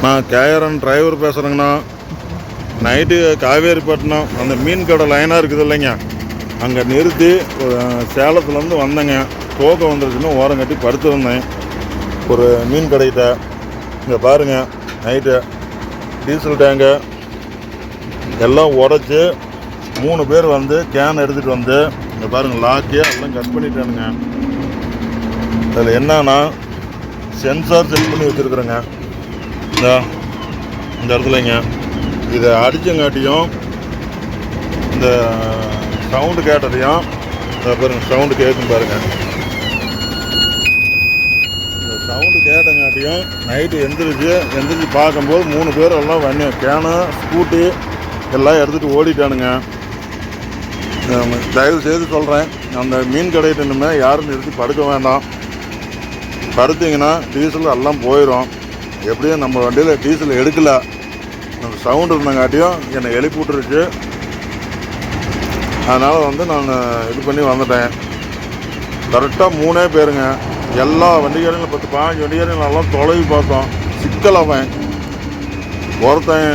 நான் KRN driver பேசுகிறேங்கண்ணா. Night Kaveripattinam அந்த மீன் கடை லைனாக இருக்குது இல்லைங்க, அங்கே நிறுத்தி சேலத்துலேருந்து வந்தேங்க. தூக்கம் வந்துருச்சுன்னு ஓரம் கட்டி படுத்துருந்தேன் ஒரு மீன் கடைகிட்ட. இங்கே பாருங்கள், நைட்டு டீசல் டேங்கு எல்லாம் உடச்சி 3 பேர் வந்து கேன் எடுத்துகிட்டு வந்து இங்கே பாருங்கள் லாக்கே எல்லாம் கட் பண்ணிட்டானுங்க. அதில் என்னன்னா சென்சார் செட் பண்ணி வச்சுருக்குறேங்க இந்த இடத்துலங்க. இதை அடிச்சங்காட்டியும் இந்த சவுண்டு கேட்டதையும் பாருங்கள், சவுண்டு கேட்கும் பாருங்கள். இந்த சவுண்டு கேட்டங்காட்டியும் நைட்டு எந்திரிச்சு பார்க்கும்போது 3 பேர் எல்லாம் வண்டி கேனு ஸ்கூட்டி எல்லாம் எடுத்துகிட்டு ஓடிட்டானுங்க. தயவு செய்து சொல்கிறேன், அந்த மீன் கடையிட்டு இனிமேல் யாரும் நிறுத்தி படுக்க வேண்டாம். படுத்திங்கன்னா டீசல் எல்லாம் போயிடும். எப்படியும் நம்ம வண்டியில் டீசல் எடுக்கலை, அந்த சவுண்டு இருந்தங்காட்டியும் என்னை எழுப்பி விட்டுருச்சு. அதனால் வந்து நான் இது பண்ணி வந்துட்டேன். கரெக்டாக 3 பேருங்க. எல்லா வண்டிகாரங்களும் 10-15 வண்டிகாரங்களும் எல்லாம் தொலைவி பார்த்தோம். சிக்கலவன் ஒருத்தன்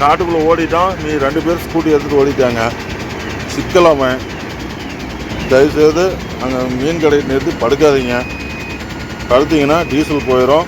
காட்டுக்குள்ளே ஓடிட்டான், நீ 2 பேர் ஸ்கூட்டி எடுத்துகிட்டு ஓடிட்டாங்க. சிக்கலவன். தயவுசெய்து அங்கே மீன் கடையை நிறுத்தி படுக்காதீங்க. படுத்திங்கன்னா டீசல் போயிடும்.